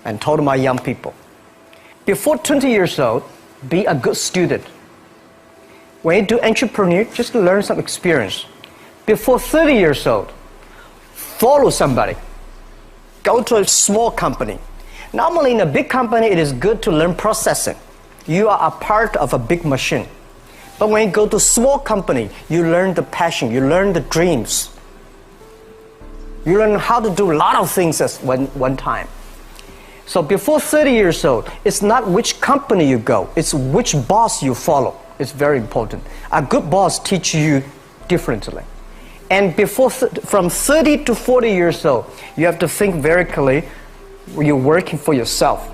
and told my young people, before 20 years old, be a good student. When you do entrepreneur, just learn some experience. Before 30 years old, follow somebody. Go to a small company. Normally in a big company, it is good to learn processing. You are a part of a big machine. But when you go to a small company, you learn the passion, you learn the dreams. You learn how to do a lot of things at one time. So before 30 years old, it's not which company you go, it's which boss you follow. It's very important. A good boss teaches you differently. And from 30 to 40 years old, you have to think very clearly, you're working for yourself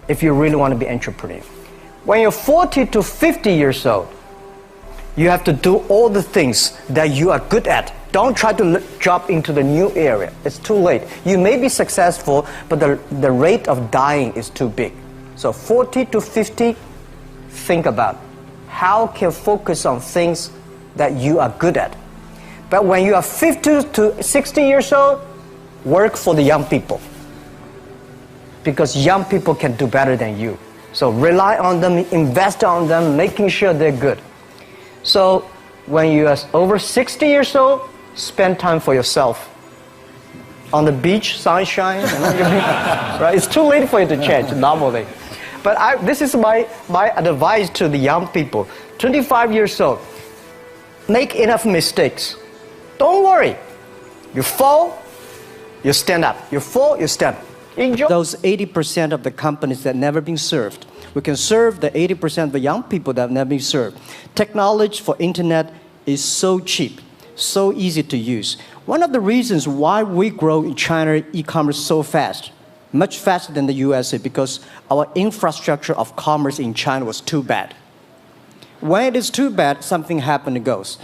if you really want to be an entrepreneur. When you're 40 to 50 years old, you have to do all the things that you are good at. Don't try to jump into the new area. It's too late. You may be successful, but the rate of dying is too big. So 40 to 50, think about how can you focus on things that you are good at. But when you are 50 to 60 years old, work for the young people. Because young people can do better than you. So rely on them, invest on them, making sure they're good. So when you are over 60 years old, spend time for yourself. On the beach, sunshine, right? It's too late for you to change normally. But this is my advice to the young people. 25 years old, make enough mistakes. Don't worry. You fall, you stand up. You fall, you stand up. Enjoy those 80% of the companies that never been served. We can serve the 80% of the young people that have never been served. Technology for internet is so cheap, so easy to use. One of the reasons why we grow in China e-commerce so fast, much faster than the USA, because our infrastructure of commerce in China was too bad. When it is too bad, something happens and goes.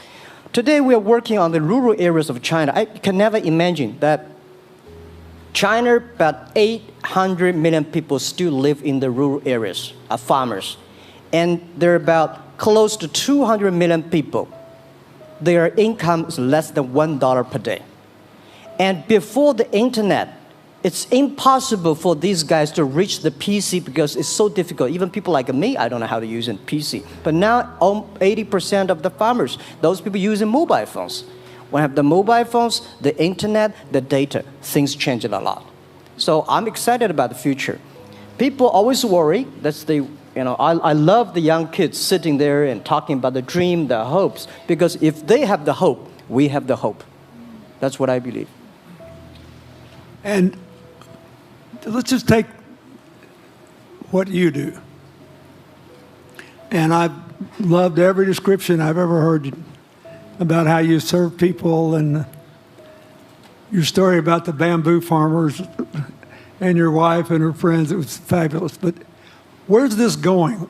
Today we are working on the rural areas of China. I can never imagine that China, about 800 million people still live in the rural areas, are farmers. And there are about close to 200 million people. Their income is less than $1 per day. And before the internet, it's impossible for these guys to reach the PC because it's so difficult. Even people like me, I don't know how to use a PC. But now 80% of the farmers, those people using mobile phones. When you have the mobile phones, the internet, the data, things change a lot. So I'm excited about the future. People always worry. I love the young kids sitting there and talking about the dream, the hopes, because if they have the hope, we have the hope. That's what I believe. And let's just take what you do. And I've loved every description I've ever heard about how you serve people, and your story about the bamboo farmers and your wife and her friends. It was fabulous. But where's this going?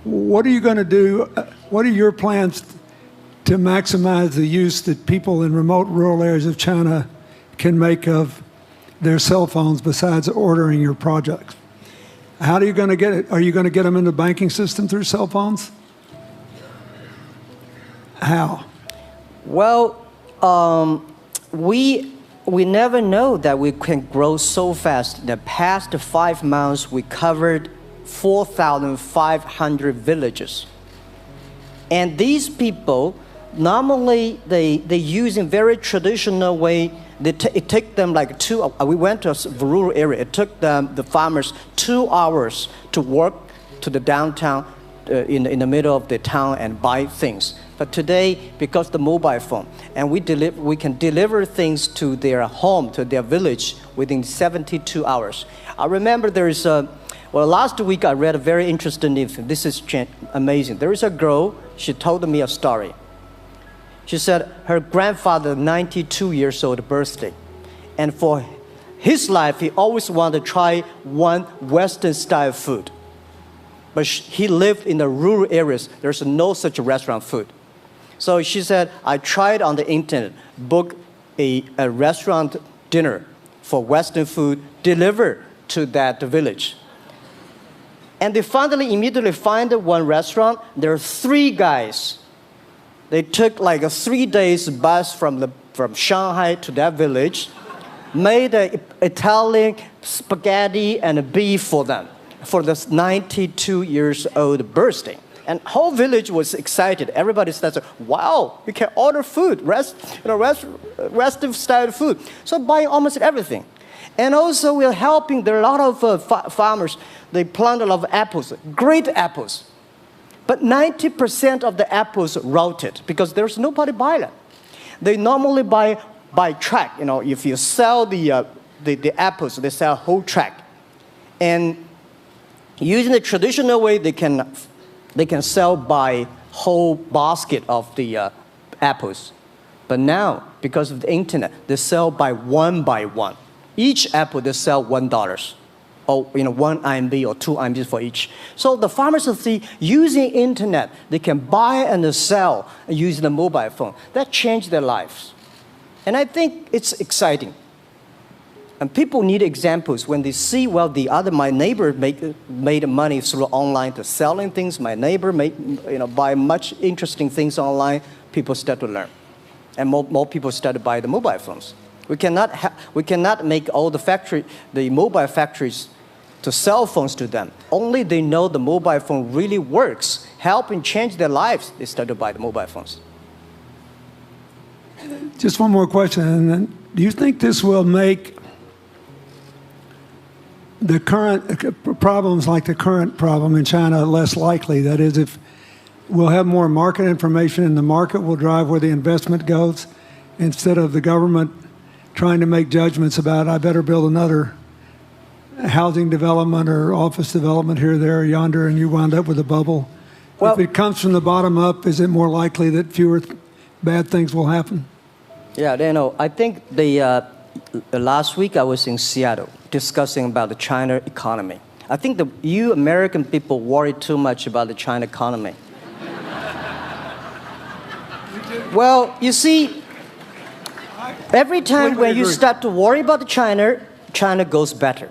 What are you going to do? What are your plans to maximize the use that people in remote rural areas of China can make of their cell phones besides ordering your products? How are you going to get it? Are you going to get them in the banking system through cell phones? How? Well, we never know that we can grow so fast. In the past 5 months, we covered 4,500 villages. And these people, normally they use in very traditional way. It took them like we went to a rural area. It took the farmers 2 hours to walk to the downtown in the middle of the town and buy things. But today, because the mobile phone, and we can deliver things to their home, to their village within 72 hours. I remember last week I read a very interesting news. This is amazing. There is a girl, she told me a story. She said her grandfather, 92 years old birthday. And for his life, he always wanted to try one Western style food. But he lived in the rural areas. There's no such restaurant food. So she said, I tried on the internet, book a restaurant dinner for Western food, delivered to that village. And they finally immediately find one restaurant. There are 3 guys. They took like a 3 days bus from Shanghai to that village. made Italian spaghetti and beef for them for this 92 years old birthday. And whole village was excited. Everybody started, wow, you can order food, restaurant style food. So buying almost everything. And also we're helping, there are a lot of farmers, they plant a lot of apples, great apples. But 90% of the apples rotted because there's nobody buy them. They normally buy track. If you sell the apples, they sell whole track. And using the traditional way, they can sell by whole basket of the apples. But now, because of the internet, they sell by one. Each apple, they sell $1. Or 1 RMB or 2 RMB for each. So the farmers see using internet, they can buy and sell using the mobile phone. That changed their lives. And I think it's exciting. And people need examples when they see, well, my neighbor made money through online to selling things. My neighbor buy much interesting things online. People start to learn. And more people start to buy the mobile phones. We cannot make all the mobile factories to sell phones to them. Only they know the mobile phone really works, helping change their lives, they start to buy the mobile phones. Just one more question. And then, do you think this will make the current problems like the current problem in China less likely? That is, if we'll have more market information and the market will drive where the investment goes instead of the government trying to make judgments about, I better build another housing development or office development here, there, yonder, and you wound up with a bubble. Well, if it comes from the bottom up, is it more likely that fewer bad things will happen? Yeah, I think last week I was in Seattle discussing about the China economy. I think you American people worry too much about the China economy. Well, you see, every time when you start to worry about China goes better.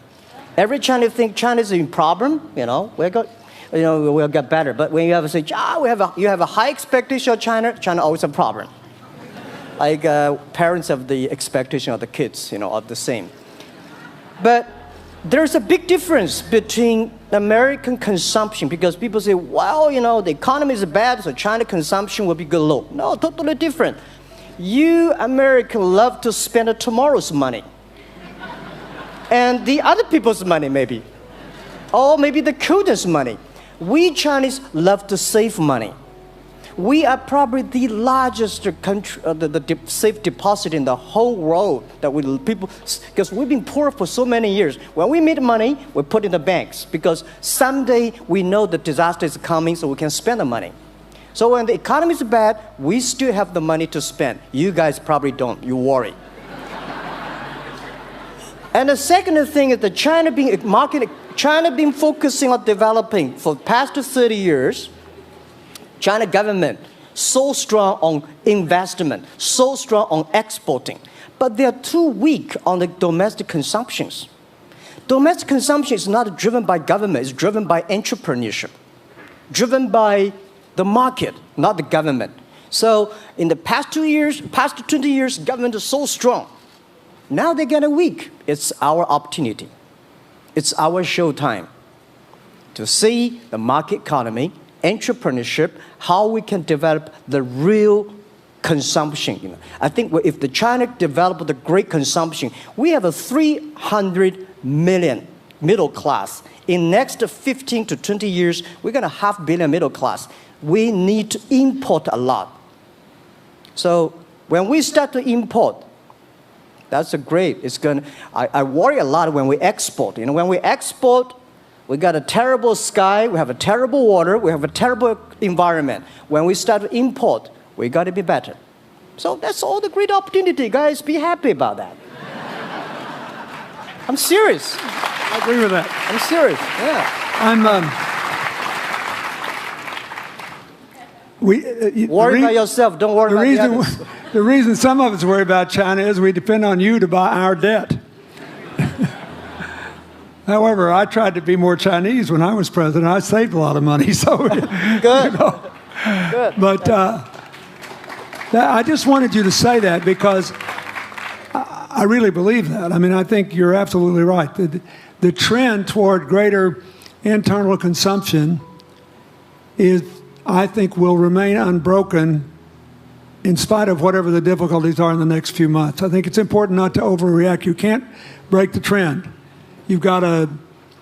Every time you think China is in problem, we'll get better. But when you have to say, you have a high expectation of China always a problem. Like parents have the expectation of the kids, are the same. But there's a big difference between American consumption because people say, well, the economy is bad, so China consumption will be good low. No, totally different. You Americans love to spend tomorrow's money. And the other people's money, maybe. Or maybe the children's money. We Chinese love to save money. We are probably the largest country, the safe deposit in the whole world because we've been poor for so many years. When we make money, we put in the banks because someday we know the disaster is coming, so we can spend the money. So when the economy is bad, we still have the money to spend. You guys probably don't. You worry. And the second thing is that China been focusing on developing for the past 30 years. China government so strong on investment, so strong on exporting, but they are too weak on the domestic consumptions. Domestic consumption is not driven by government; it's driven by entrepreneurship, driven by the market, not the government. So in the past 20 years, government is so strong. Now they're getting weak. It's our opportunity. It's our showtime to see the market economy, entrepreneurship, how we can develop the real consumption. I think if the China develop the great consumption, we have a 300 million middle class. In next 15 to 20 years, we're going to have 500 million middle class. We need to import a lot. So when we start to import, that's a great. I worry a lot when we export. When we export, we got a terrible sky, we have a terrible water, we have a terrible environment. When we start to import, we got to be better. So that's all the great opportunity, guys. Be happy about that. I'm serious. I agree with that. I'm serious. Yeah. Worry about yourself. Don't worry about the others. The reason some of us worry about China is we depend on you to buy our debt. However, I tried to be more Chinese when I was president. I saved a lot of money. So good. Good. But I just wanted you to say that because I really believe that. I mean, I think you're absolutely right. The trend toward greater internal consumption is, I think, will remain unbroken in spite of whatever the difficulties are in the next few months. I think it's important not to overreact. You can't break the trend. You've got to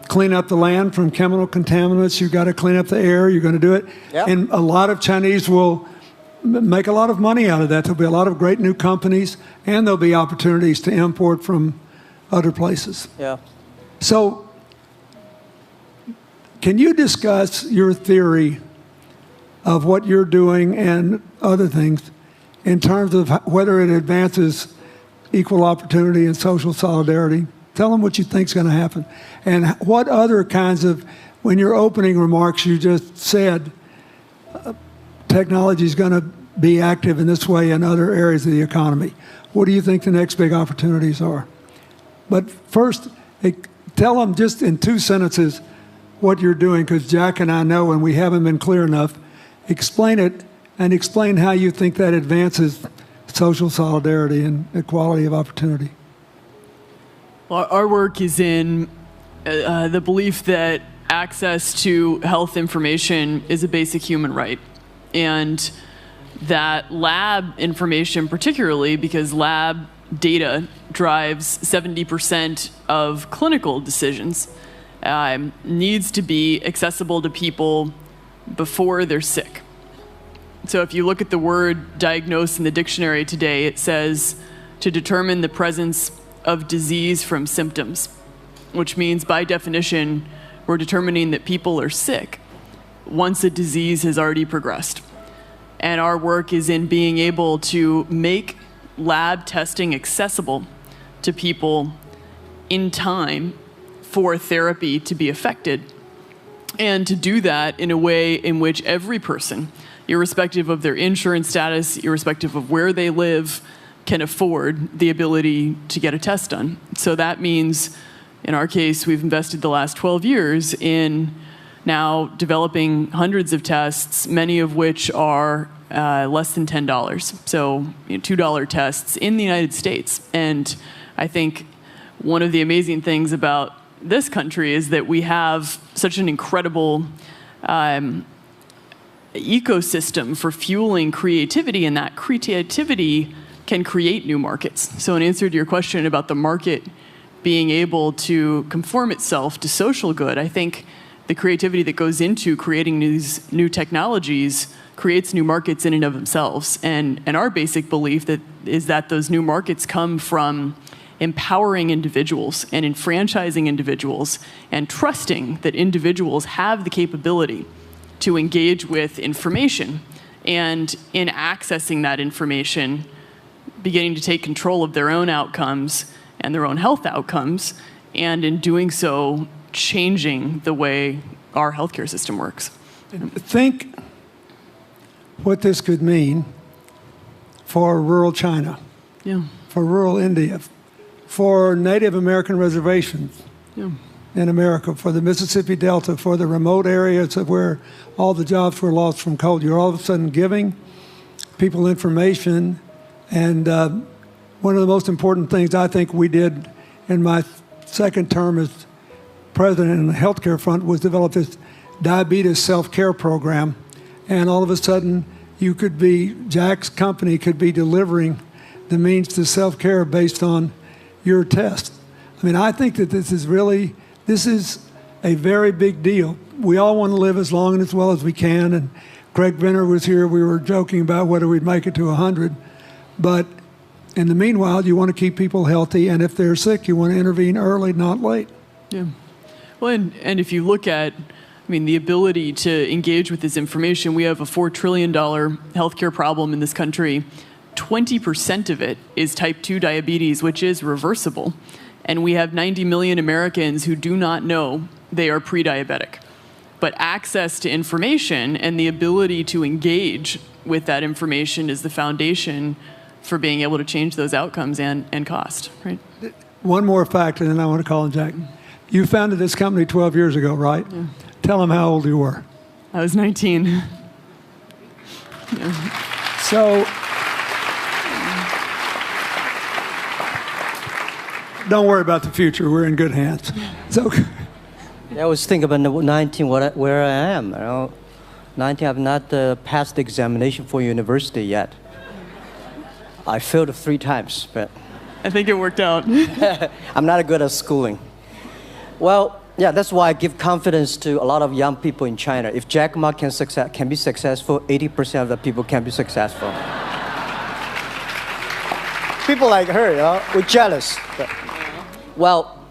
clean up the land from chemical contaminants. You've got to clean up the air. You're going to do it. Yep. And a lot of Chinese will make a lot of money out of that. There'll be a lot of great new companies, and there'll be opportunities to import from other places. Yeah. So can you discuss your theory of what you're doing and other things in terms of whether it advances equal opportunity and social solidarity? Tell them what you think is going to happen. And what other kinds of, when your opening remarks, you just said technology is going to be active in this way in other areas of the economy. What do you think the next big opportunities are? But first, tell them just in 2 sentences what you're doing, because Jack and I know, and we haven't been clear enough. Explain it, and explain how you think that advances social solidarity and equality of opportunity. Well, our work is in the belief that access to health information is a basic human right. And that lab information, particularly because lab data drives 70% of clinical decisions, needs to be accessible to people before they're sick. So if you look at the word diagnose in the dictionary today, it says to determine the presence of disease from symptoms, which means by definition, we're determining that people are sick once a disease has already progressed. And our work is in being able to make lab testing accessible to people in time for therapy to be effected, and to do that in a way in which every person, irrespective of their insurance status, irrespective of where they live, can afford the ability to get a test done. So that means, in our case, we've invested the last 12 years in now developing hundreds of tests, many of which are less than $10. So $2 tests in the United States. And I think one of the amazing things about this country is that we have such an incredible ecosystem for fueling creativity, and that creativity can create new markets. So in answer to your question about the market being able to conform itself to social good, I think the creativity that goes into creating these new technologies creates new markets in and of themselves. And our basic belief is that those new markets come from empowering individuals and enfranchising individuals and trusting that individuals have the capability to engage with information, and in accessing that information, beginning to take control of their own outcomes and their own health outcomes, and in doing so, changing the way our healthcare system works. Think what this could mean for rural China, for rural India, for Native American reservations in America, for the Mississippi Delta, for the remote areas of where all the jobs were lost from coal. You're all of a sudden giving people information. And one of the most important things I think we did in my second term as president in the healthcare front was develop this diabetes self-care program. And all of a sudden, Jack's company could be delivering the means to self-care based on your test. I mean, I think that this is a very big deal. We all want to live as long and as well as we can. And Craig Venner was here. We were joking about whether we'd make it to 100. But in the meanwhile, you want to keep people healthy. And if they're sick, you want to intervene early, not late. Yeah. Well, and if you look at, the ability to engage with this information, we have a $4 trillion healthcare problem in this country. 20% of it is type 2 diabetes, which is reversible. And we have 90 million Americans who do not know they are pre-diabetic. But access to information and the ability to engage with that information is the foundation for being able to change those outcomes and cost, right? One more fact, and then I want to call on Jack. You founded this company 12 years ago, right? Yeah. Tell them how old you were. I was 19. So don't worry about the future. We're in good hands. So, I was thinking about 19, where I am. 19, I've not passed the examination for university yet. I failed 3 times, but I think it worked out. I'm not good at schooling. Well, yeah, that's why I give confidence to a lot of young people in China. If Jack Ma can be successful, 80% of the people can be successful. People like her, we're jealous. But, well,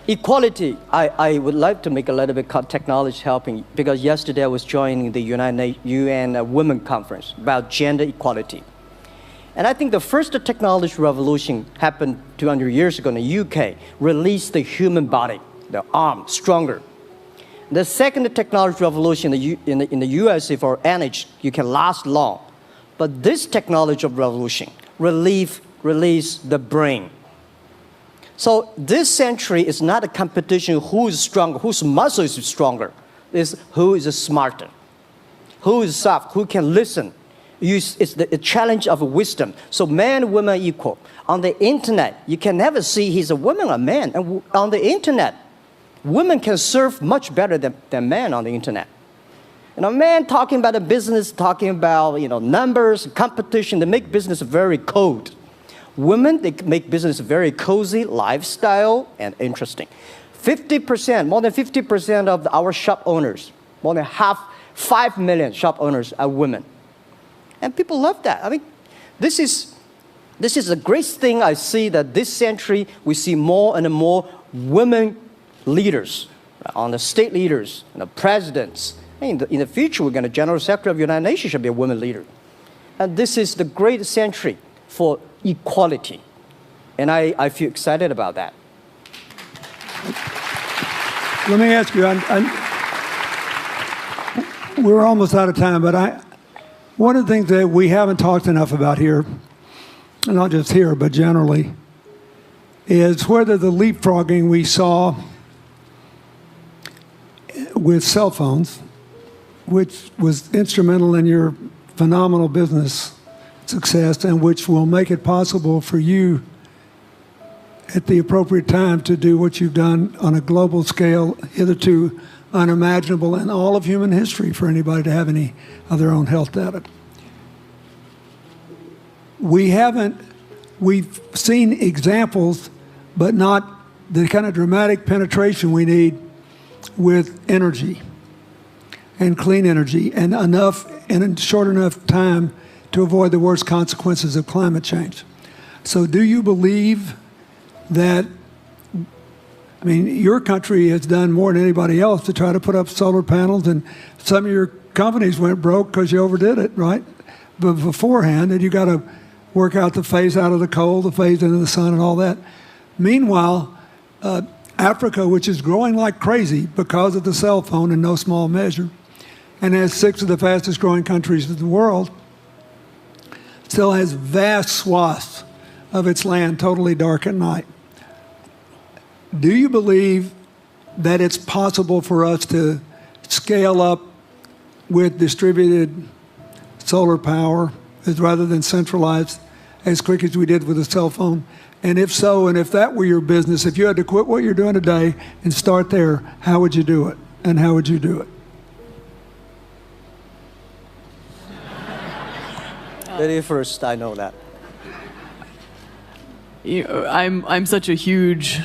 equality, I would like to make a little bit technology helping, because yesterday I was joining the UN Women Conference about gender equality. And I think the first technology revolution happened 200 years ago in the UK, released the human body, the arm, stronger. The second technology revolution in the USA for energy, you can last long. But this technology revolution release the brain. So this century is not a competition who is stronger, whose muscle is stronger. It's who is smarter, who is soft, who can listen. It's the challenge of wisdom. So man, woman equal. On the internet, you can never see he's a woman or man. And on the internet, women can serve much better than men on the internet. Men talking about the business, talking about numbers, competition, they make business very cold. Women, they make business very cozy, lifestyle, and interesting. 50%, more than 50% of our shop owners, more than 5 million shop owners are women. And people love that. I mean, this is a great thing I see, that this century we see more and more women leaders, on the state leaders, and the presidents. In the future, we're going to General Secretary of the United Nations should be a woman leader. And this is the great century for equality. And I feel excited about that. let me ask you, we're almost out of time, but one of the things that we haven't talked enough about here, and not just here, but generally, is whether the leapfrogging we saw with cell phones, which was instrumental in your phenomenal business success and which will make it possible for you at the appropriate time to do what you've done on a global scale, hitherto unimaginable in all of human history for anybody to have any of their own health data. We've seen examples, but not the kind of dramatic penetration we need with energy and clean energy, and enough in a short enough time to avoid the worst consequences of climate change. So do you believe that, I mean, your country has done more than anybody else to try to put up solar panels, and some of your companies went broke because you overdid it, right? But beforehand, and you got to work out the phase out of the coal, the phase into the sun and all that. Meanwhile, Africa, which is growing like crazy because of the cell phone in no small measure, and has 6 of the fastest growing countries in the world, still has vast swaths of its land totally dark at night. Do you believe that it's possible for us to scale up with distributed solar power rather than centralized as quick as we did with the cell phone? And if so, and if that were your business, if you had to quit what you're doing today and start there, how would you do it? And how would you do it? Lady first, I know that. I'm such a huge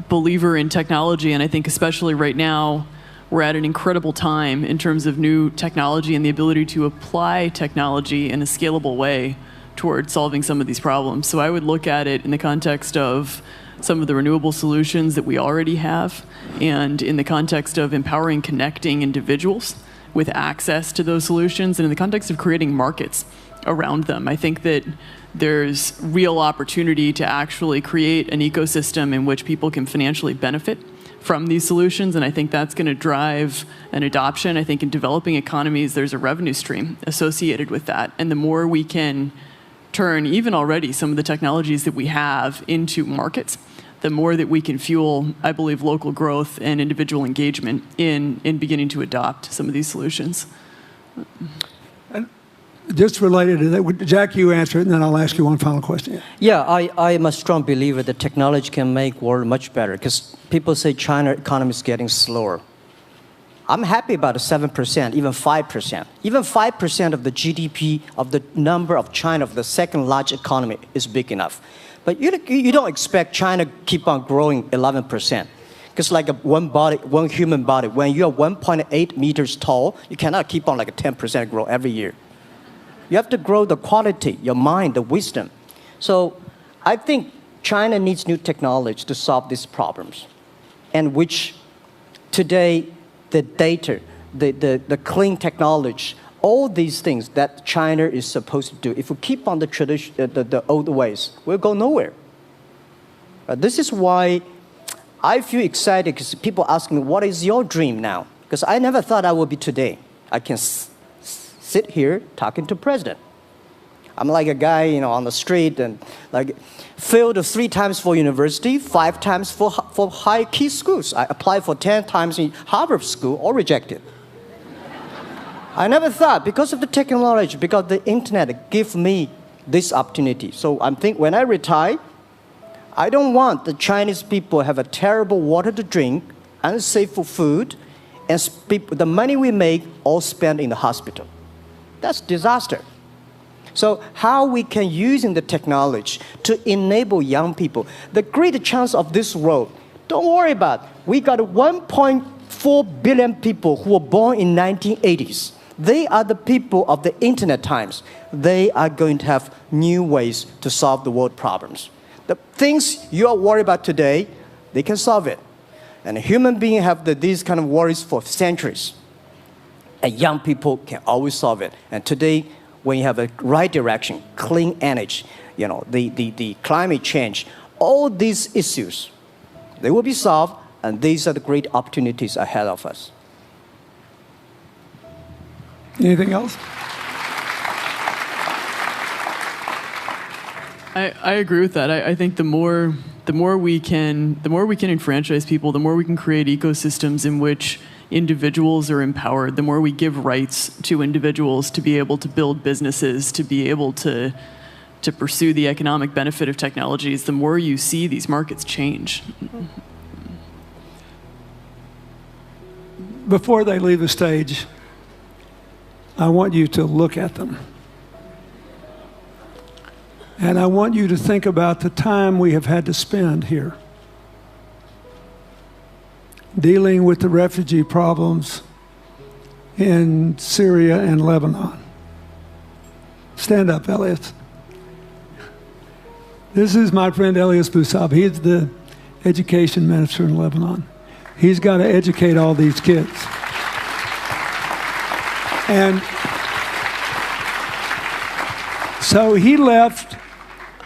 believer in technology, and I think especially right now, we're at an incredible time in terms of new technology and the ability to apply technology in a scalable way towards solving some of these problems. So I would look at it in the context of some of the renewable solutions that we already have, and in the context of empowering, connecting individuals with access to those solutions, and in the context of creating markets around them. I think that there's real opportunity to actually create an ecosystem in which people can financially benefit from these solutions, and I think that's going to drive an adoption. I think in developing economies, there's a revenue stream associated with that, and the more we can turn even already some of the technologies that we have into markets, the more that we can fuel, I believe, local growth and individual engagement in beginning to adopt some of these solutions. just related to that, Jack, you answer it, and then I'll ask you one final question. Yeah, I am a strong believer that technology can make world much better because people say China economy is getting slower. I'm happy about the 7%, even 5%. Even 5% of the GDP of the number of China, of the second largest economy, is big enough. But you don't expect China to keep on growing 11%. Because like one human body, when you're 1.8 meters tall, you cannot keep on like a 10% grow every year. You have to grow the quality, your mind, the wisdom. So I think China needs new technology to solve these problems. And which today, the data, the clean technology, all these things that China is supposed to do, if we keep on the tradition, the old ways, we'll go nowhere. This is why I feel excited because people ask me, what is your dream now? Because I never thought I would be today. I can sit here talking to president. I'm like a guy, on the street and like failed 3 times for university, 5 times for high key schools. I applied for 10 times in Harvard school, all rejected. I never thought because of the technology, because the internet gave me this opportunity. So I think when I retire, I don't want the Chinese people have a terrible water to drink, unsafe for food, and the money we make all spent in the hospital. That's disaster. So how we can use the technology to enable young people, the great chance of this world, don't worry about it. We got 1.4 billion people who were born in 1980s. They are the people of the internet times. They are going to have new ways to solve the world problems. The things you are worried about today, they can solve it. And human beings have these kind of worries for centuries. And young people can always solve it. And today, when you have a right direction, clean energy, the climate change, all these issues, they will be solved, and these are the great opportunities ahead of us. Anything else? I agree with that. I think the more we can enfranchise people, the more we can create ecosystems in which individuals are empowered, the more we give rights to individuals to be able to build businesses, to be able to pursue the economic benefit of technologies, the more you see these markets change. Before they leave the stage, I want you to look at them. And I want you to think about the time we have had to spend here dealing with the refugee problems in Syria and Lebanon. Stand up, Elias. This is my friend Elias Bousab. He's the education minister in Lebanon. He's got to educate all these kids. And so he left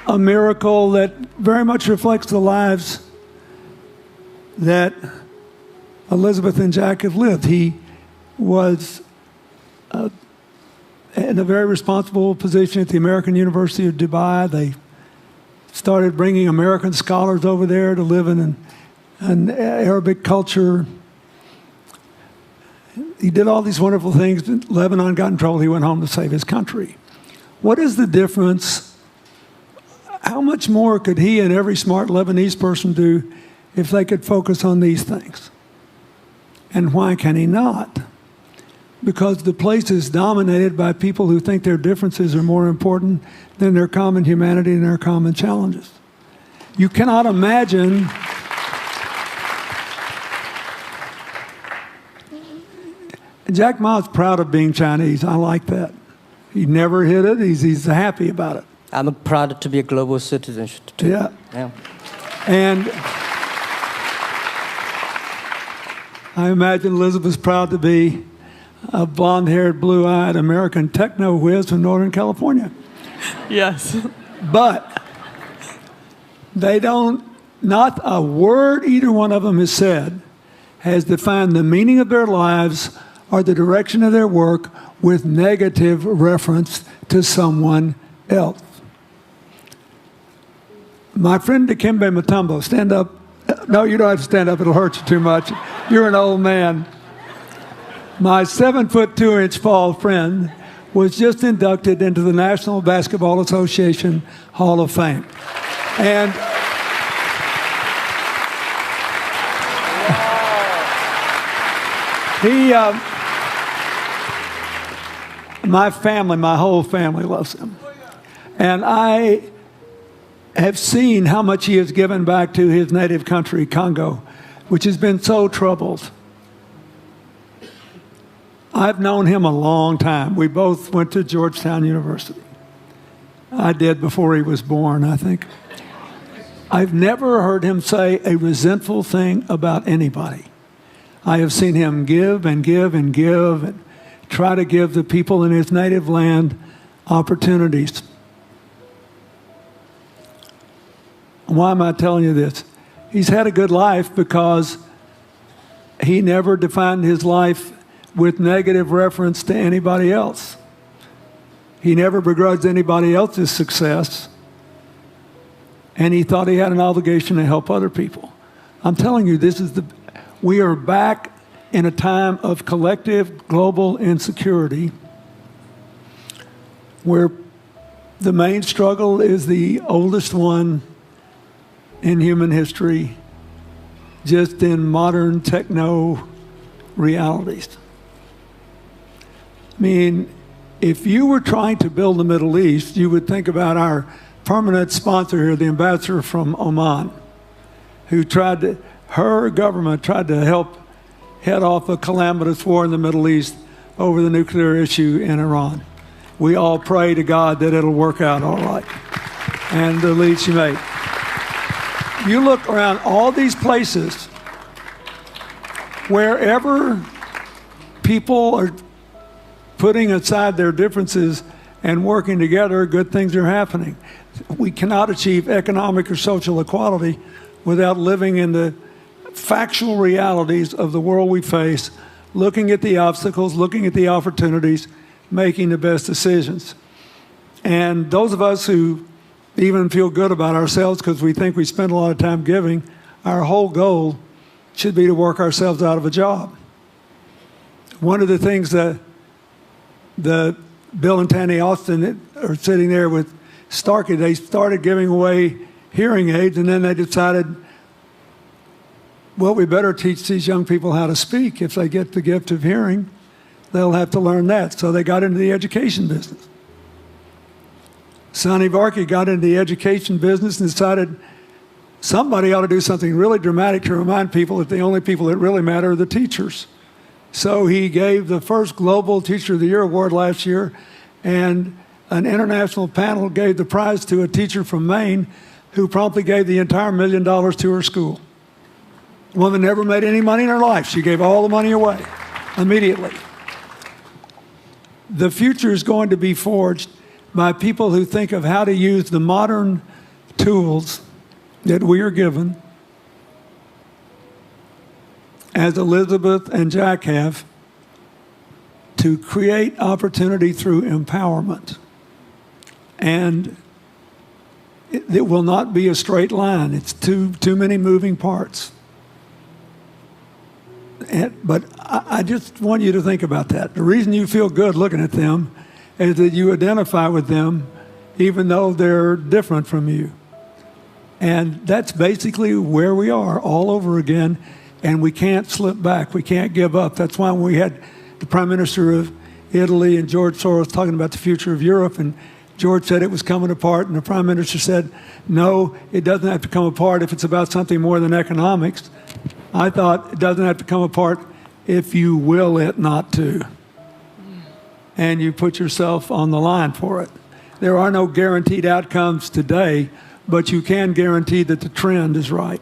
a miracle that very much reflects the lives that Elizabeth and Jack have lived. He was in a very responsible position at the American University of Dubai. They started bringing American scholars over there to live in an Arabic culture. He did all these wonderful things. Lebanon got in trouble. He went home to save his country. What is the difference? How much more could he and every smart Lebanese person do if they could focus on these things? And why can he not? Because the place is dominated by people who think their differences are more important than their common humanity and their common challenges. You cannot imagine Jack Ma's proud of being Chinese. I like that. He never hid it. He's happy about it. I'm proud to be a global citizen too. Yeah. Yeah. And I imagine Elizabeth's proud to be a blonde-haired, blue-eyed American techno whiz from Northern California. Yes. But they don't, not a word either one of them has said has defined the meaning of their lives or the direction of their work with negative reference to someone else. My friend Dikembe Mutombo, stand up. No, you don't have to stand up. It'll hurt you too much. You're an old man. My 7'2" fall friend was just inducted into the National Basketball Association Hall of Fame. And my family, my whole family loves him. And I have seen how much he has given back to his native country, Congo, which has been so troubled. I've known him a long time. We both went to Georgetown University. I did before he was born, I think. I've never heard him say a resentful thing about anybody. I have seen him give and give and give and try to give the people in his native land opportunities. Why am I telling you this? He's had a good life because he never defined his life with negative reference to anybody else. He never begrudged anybody else's success, and he thought he had an obligation to help other people. I'm telling you, we are back in a time of collective global insecurity where the main struggle is the oldest one in human history, just in modern techno realities. I mean, if you were trying to build the Middle East, you would think about our permanent sponsor here, the ambassador from Oman, who her government tried to help head off a calamitous war in the Middle East over the nuclear issue in Iran. We all pray to God that it'll work out all right. And the lead she made. You look around all these places, wherever people are putting aside their differences and working together, good things are happening. We cannot achieve economic or social equality without living in the factual realities of the world we face, looking at the obstacles, looking at the opportunities, making the best decisions. And those of us who even feel good about ourselves because we think we spend a lot of time giving, our whole goal should be to work ourselves out of a job. One of the things that Bill and Tanny Austin are sitting there with Starkey, they started giving away hearing aids, and then they decided, well, we better teach these young people how to speak. If they get the gift of hearing, they'll have to learn that. So they got into the education business. Sonny Varkey got into the education business and decided somebody ought to do something really dramatic to remind people that the only people that really matter are the teachers. So he gave the first Global Teacher of the Year award last year, and an international panel gave the prize to a teacher from Maine who promptly gave the entire $1 million to her school. The woman never made any money in her life. She gave all the money away immediately. The future is going to be forged by people who think of how to use the modern tools that we are given, as Elizabeth and Jack have, to create opportunity through empowerment. And it will not be a straight line. It's too many moving parts. But I just want you to think about that. The reason you feel good looking at them is that you identify with them even though they're different from you. And that's basically where we are all over again, and we can't slip back. We can't give up. That's why when we had the Prime Minister of Italy and George Soros talking about the future of Europe, and George said it was coming apart, and the Prime Minister said, no, it doesn't have to come apart if it's about something more than economics. I thought it doesn't have to come apart if you will it not to. And you put yourself on the line for it. There are no guaranteed outcomes today, but you can guarantee that the trend is right.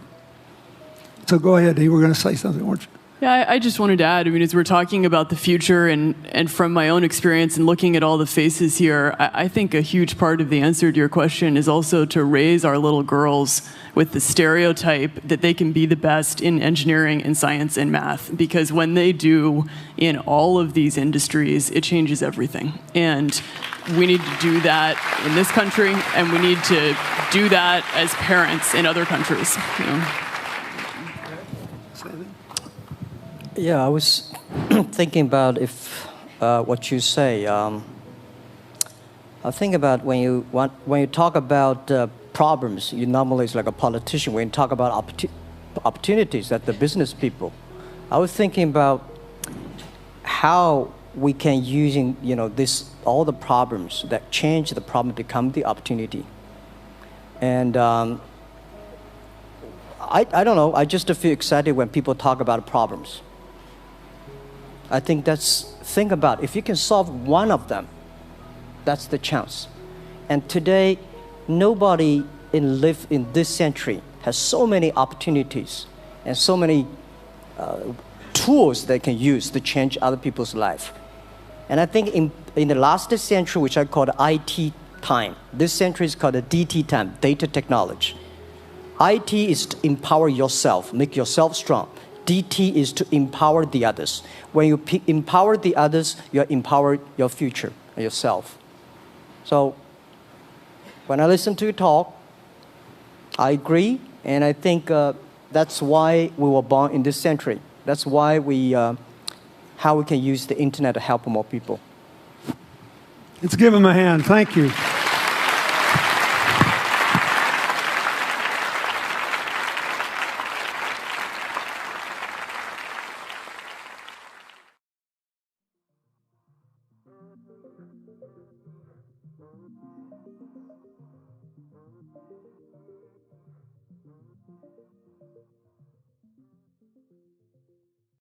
So go ahead, Dee. We're going to say something, weren't you? Yeah, I just wanted to add, I mean, as we're talking about the future and from my own experience and looking at all the faces here, I think a huge part of the answer to your question is also to raise our little girls with the stereotype that they can be the best in engineering and science and math, because when they do in all of these industries, it changes everything. And we need to do that in this country, and we need to do that as parents in other countries. You know? Yeah, I was thinking about if what you say. I think about when you talk about problems, you normally it's like a politician. When you talk about opportunities, that the business people, I was thinking about how we can using all the problems that change the problem become the opportunity. And I don't know. I just feel excited when people talk about problems. I think think about if you can solve one of them, that's the chance. And today, nobody live in this century has so many opportunities and so many tools they can use to change other people's life. And I think in the last century, which I call the IT time, this century is called the DT time, data technology. IT is to empower yourself, make yourself strong. DT is to empower the others. When you empower the others, you empower your future and yourself. So when I listen to you talk, I agree, and I think that's why we were born in this century. That's why how we can use the internet to help more people. Let's give him a hand. Thank you.